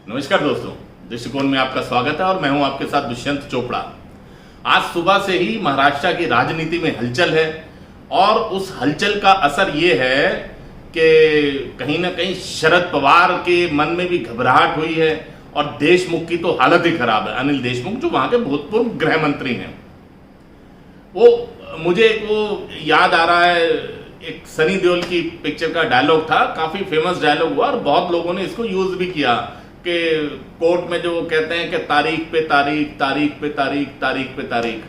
नमस्कार दोस्तों, दृष्टिकोण में आपका स्वागत है और मैं हूं आपके साथ दुष्यंत चोपड़ा। आज सुबह से ही महाराष्ट्र की राजनीति में हलचल है और उस हलचल का असर ये है कि कहीं ना कहीं शरद पवार के मन में भी घबराहट हुई है और देशमुख की तो हालत ही खराब है। अनिल देशमुख जो वहां के भूतपूर्व गृह मंत्री हैं, मुझे वो याद आ रहा है, एक सनी देओल की पिक्चर का डायलॉग था, काफी फेमस डायलॉग हुआ और बहुत लोगों ने इसको यूज भी किया कि कोर्ट में जो कहते हैं कि तारीख पे तारीख, तारीख पे तारीख, तारीख पे तारीख।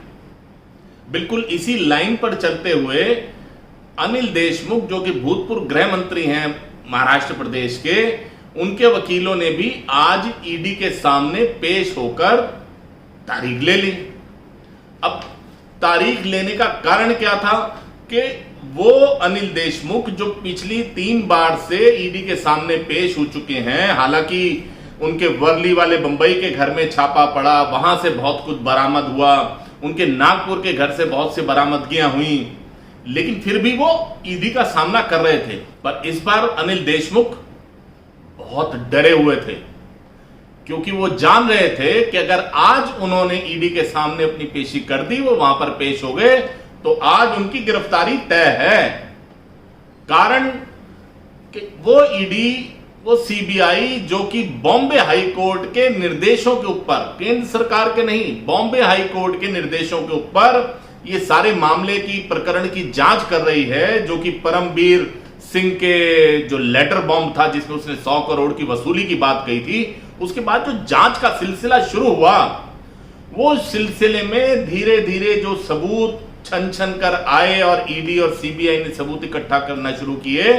बिल्कुल इसी लाइन पर चलते हुए अनिल देशमुख जो कि भूतपूर्व गृह मंत्री हैं महाराष्ट्र प्रदेश के, उनके वकीलों ने भी आज ईडी के सामने पेश होकर तारीख ले ली। अब तारीख लेने का कारण क्या था कि वो अनिल देशमुख जो पिछली 3 बार से ईडी के सामने पेश हो चुके हैं, हालांकि उनके वर्ली वाले बंबई के घर में छापा पड़ा, वहां से बहुत कुछ बरामद हुआ, उनके नागपुर के घर से बहुत सी बरामदगियां हुई, लेकिन फिर भी वो ईडी का सामना कर रहे थे। पर इस बार अनिल देशमुख बहुत डरे हुए थे क्योंकि वो जान रहे थे कि अगर आज उन्होंने ईडी के सामने अपनी पेशी कर दी, वो वहां पर पेश हो गए, तो आज उनकी गिरफ्तारी तय है। कारण कि वो ईडी, वो सीबीआई जो कि बॉम्बे हाई कोर्ट के निर्देशों के ऊपर, केंद्र सरकार के नहीं, बॉम्बे हाई कोर्ट के निर्देशों के ऊपर ये सारे मामले की प्रकरण की जांच कर रही है, जो कि परमबीर सिंह के जो लेटर बॉम्ब था जिसमें उसने 100 करोड़ की वसूली की बात कही थी, उसके बाद जो जांच का सिलसिला शुरू हुआ, वो सिलसिले में धीरे धीरे जो सबूत छन छन कर आए और ईडी और सीबीआई ने सबूत इकट्ठा करना शुरू किए,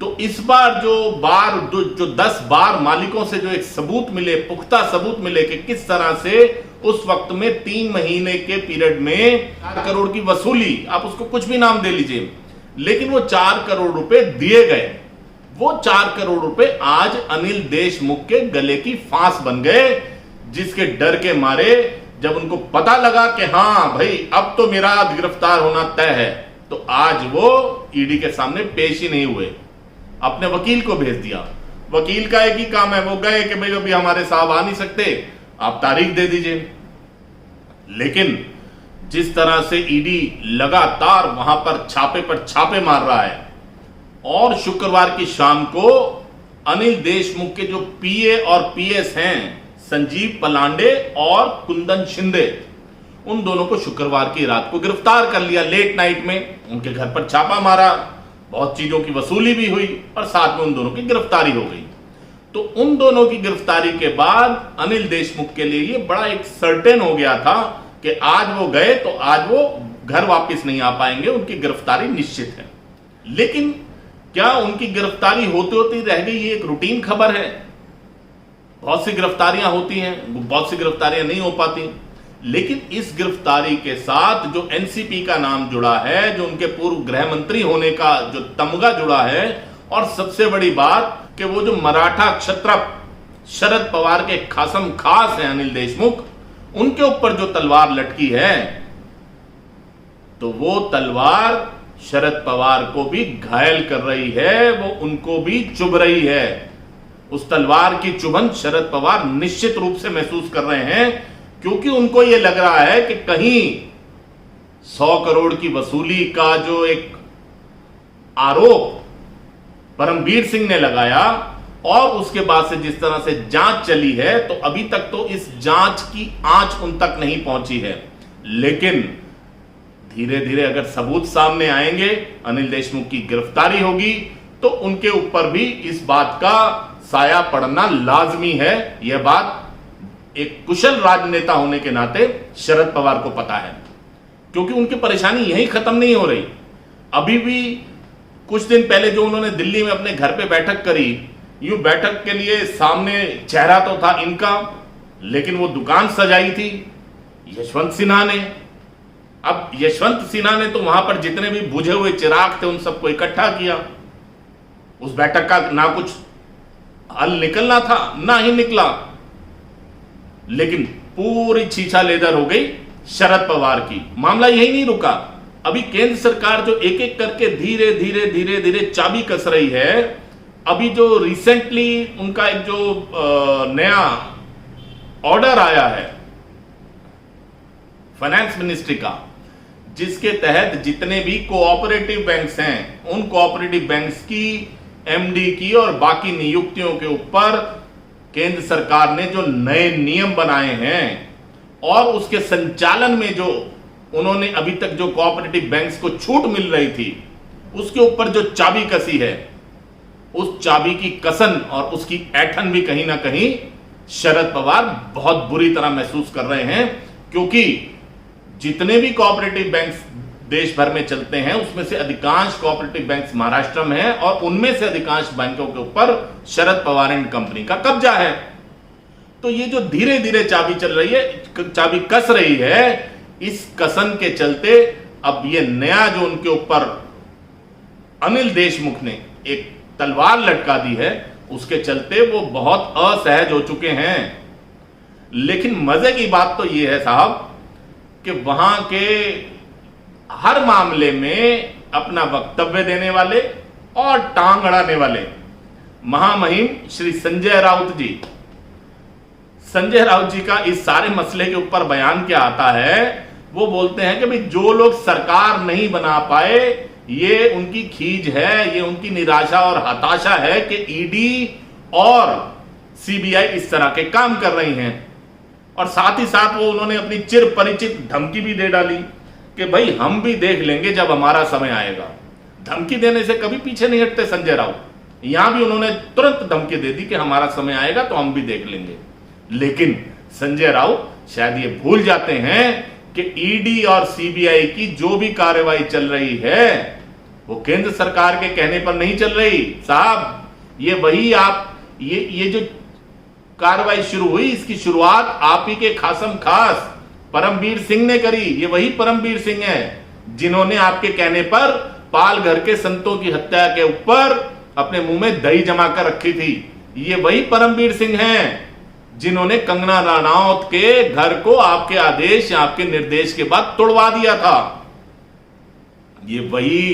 तो इस बार जो 10 बार मालिकों से जो एक सबूत मिले, पुख्ता सबूत मिले कि किस तरह से उस वक्त में 3 महीने के पीरियड में 4 करोड़ की वसूली, आप उसको कुछ भी नाम दे लीजिए, लेकिन वो 4 करोड़ रुपए दिए गए। वो 4 करोड़ रुपए आज अनिल देशमुख के गले की फांस बन गए, जिसके डर के मारे जब उनको पता लगा कि हाँ भाई अब तो मेरा गिरफ्तार होना तय है, तो आज वो ईडी के सामने पेश ही नहीं हुए, अपने वकील को भेज दिया। वकील का एक ही काम है, वो गए कि भाई अभी हमारे साहब आ नहीं सकते, आप तारीख दे दीजिए। लेकिन जिस तरह से ईडी लगातार वहां पर छापे मार रहा है और शुक्रवार की शाम को अनिल देशमुख के जो पीए और पीएस हैं, संजीव पलांडे और कुंदन शिंदे, उन दोनों को शुक्रवार की रात को गिरफ्तार कर लिया। लेट नाइट में उनके घर पर छापा मारा, बहुत चीजों की वसूली भी हुई और साथ में उन दोनों की गिरफ्तारी हो गई। तो उन दोनों की गिरफ्तारी के बाद अनिल देशमुख के लिए ये बड़ा एक सर्टेन हो गया था कि आज वो गए तो आज वो घर वापस नहीं आ पाएंगे, उनकी गिरफ्तारी निश्चित है। लेकिन क्या उनकी गिरफ्तारी होते होते रह गई, ये एक रूटीन खबर है। बहुत सी गिरफ्तारियां होती हैं, बहुत सी गिरफ्तारियां नहीं हो पाती, लेकिन इस गिरफ्तारी के साथ जो एनसीपी का नाम जुड़ा है, जो उनके पूर्व गृह मंत्री होने का जो तमगा जुड़ा है, और सबसे बड़ी बात कि वो जो मराठा क्षत्रप शरद पवार के खासम खास हैं अनिल देशमुख, उनके ऊपर जो तलवार लटकी है, तो वो तलवार शरद पवार को भी घायल कर रही है, वो उनको भी चुभ रही है। उस तलवार की चुभन शरद पवार निश्चित रूप से महसूस कर रहे हैं, क्योंकि उनको यह लग रहा है कि कहीं 100 करोड़ की वसूली का जो एक आरोप परमबीर सिंह ने लगाया और उसके बाद से जिस तरह से जांच चली है, तो अभी तक तो इस जांच की आंच उन तक नहीं पहुंची है। लेकिन धीरे धीरे अगर सबूत सामने आएंगे, अनिल देशमुख की गिरफ्तारी होगी, तो उनके ऊपर भी इस बात का साया पड़ना लाजमी है। यह बात एक कुशल राजनेता होने के नाते शरद पवार को पता है, क्योंकि उनकी परेशानी यही खत्म नहीं हो रही। अभी भी कुछ दिन पहले जो उन्होंने दिल्ली में अपने घर पे बैठक करी, यूं बैठक के लिए सामने चेहरा तो था इनका, लेकिन वो दुकान सजाई थी यशवंत सिन्हा ने। अब यशवंत सिन्हा ने तो वहां पर जितने भी बुझे हुए चिराग थे उन सबको इकट्ठा किया। उस बैठक का ना कुछ हल निकलना था, ना ही निकला, लेकिन पूरी छीछा लेदर हो गई शरद पवार की। मामला यही नहीं रुका, अभी केंद्र सरकार जो एक एक करके धीरे धीरे धीरे धीरे चाबी कस रही है, अभी जो रिसेंटली उनका एक जो नया ऑर्डर आया है फाइनेंस मिनिस्ट्री का, जिसके तहत जितने भी कोऑपरेटिव बैंक्स हैं उन कोऑपरेटिव बैंक्स की एमडी की और बाकी नियुक्तियों के ऊपर केंद्र सरकार ने जो नए नियम बनाए हैं और उसके संचालन में जो उन्होंने अभी तक जो कोऑपरेटिव बैंक्स को छूट मिल रही थी उसके ऊपर जो चाबी कसी है, उस चाबी की कसन और उसकी ऐंठन भी कहीं ना कहीं शरद पवार बहुत बुरी तरह महसूस कर रहे हैं, क्योंकि जितने भी कोऑपरेटिव बैंक्स देश भर में चलते हैं उसमें से अधिकांश कोऑपरेटिव बैंक्स महाराष्ट्र में हैं और उनमें से अधिकांश बैंकों के ऊपर शरद पवार एंड कंपनी का कब्जा है। तो ये जो धीरे धीरे चाबी चल रही है, चाबी कस रही है, इस कसन के चलते अब ये नया जो उनके ऊपर अनिल देशमुख ने एक तलवार लटका दी है, उसके चलते वो बहुत असहज हो चुके हैं। लेकिन मजे की बात तो ये है साहब कि वहां के हर मामले में अपना वक्तव्य देने वाले और टांग अड़ाने वाले महामहिम श्री संजय राउत जी का इस सारे मसले के ऊपर बयान क्या आता है, वो बोलते हैं कि भाई जो लोग सरकार नहीं बना पाए ये उनकी खीज है, ये उनकी निराशा और हताशा है कि ईडी और सीबीआई इस तरह के काम कर रही हैं। और साथ ही साथ वो उन्होंने अपनी चिर परिचित धमकी भी दे डाली कि भाई हम भी देख लेंगे जब हमारा समय आएगा। धमकी देने से कभी पीछे नहीं हटते संजय राउत। यहां भी उन्होंने तुरंत धमकी दे दी कि हमारा समय आएगा तो हम भी देख लेंगे। लेकिन संजय राउत शायद ये भूल जाते हैं कि ईडी और सीबीआई की जो भी कार्रवाई चल रही है वो केंद्र सरकार के कहने पर नहीं चल रही साहब। ये वही आप ये जो कार्रवाई शुरू हुई, इसकी शुरुआत आप ही के खासम खास परमवीर सिंह ने करी। ये वही परमवीर सिंह है जिन्होंने आपके कहने पर पाल घर के संतों की हत्या के ऊपर अपने मुंह में दही जमा कर रखी थी। ये वही परमवीर सिंह हैं जिन्होंने कंगना रनौत के घर को आपके आदेश या आपके निर्देश के बाद तोड़वा दिया था। ये वही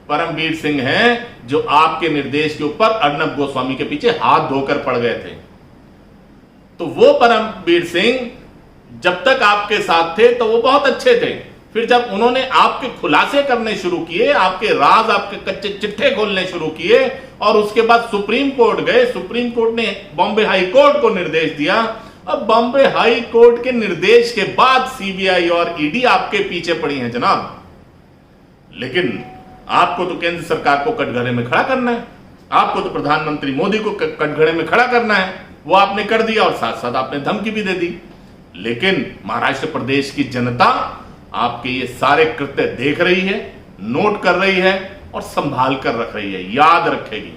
परमवीर सिंह हैं जो आपके निर्देश के ऊपर अर्नब गोस्वामी के पीछे हाथ धोकर पड़ गए थे। तो वो परमवीर सिंह जब तक आपके साथ थे तो वो बहुत अच्छे थे, फिर जब उन्होंने आपके खुलासे करने शुरू किए, आपके राज, आपके कच्चे चिट्ठे खोलने शुरू किए और उसके बाद सुप्रीम कोर्ट गए, सुप्रीम कोर्ट ने बॉम्बे हाई कोर्ट को निर्देश दिया। अब बॉम्बे हाई कोर्ट के निर्देश के बाद सीबीआई और ईडी आपके पीछे पड़ी हैं जनाब। लेकिन आपको तो केंद्र सरकार को कटघरे में खड़ा करना है, आपको तो प्रधानमंत्री मोदी को कटघरे में खड़ा करना है। वो आपने कर दिया और साथ साथ आपने धमकी भी दे दी। लेकिन महाराष्ट्र प्रदेश की जनता आपके ये सारे कृत्य देख रही है, नोट कर रही है और संभाल कर रख रही है, याद रखेगी।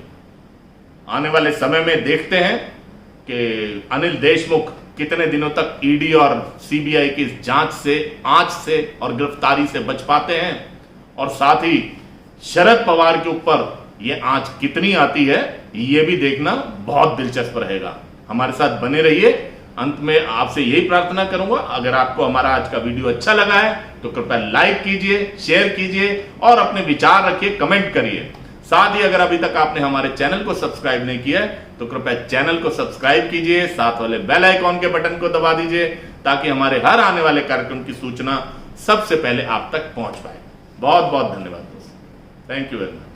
आने वाले समय में देखते हैं कि अनिल देशमुख कितने दिनों तक ईडी और सीबीआई की जांच से, आंच से और गिरफ्तारी से बच पाते हैं, और साथ ही शरद पवार के ऊपर ये आंच कितनी आती है ये भी देखना बहुत दिलचस्प रहेगा। हमारे साथ बने रहिए। अंत में आपसे यही प्रार्थना करूंगा, अगर आपको हमारा आज का वीडियो अच्छा लगा है तो कृपया लाइक कीजिए, शेयर कीजिए और अपने विचार रखिए, कमेंट करिए। साथ ही अगर अभी तक आपने हमारे चैनल को सब्सक्राइब नहीं किया है तो कृपया चैनल को सब्सक्राइब कीजिए, साथ वाले बेल आइकॉन के बटन को दबा दीजिए ताकि हमारे हर आने वाले कार्यक्रम की सूचना सबसे पहले आप तक पहुंच पाए। बहुत बहुत धन्यवाद दोस्तों, थैंक यू वेरी मच।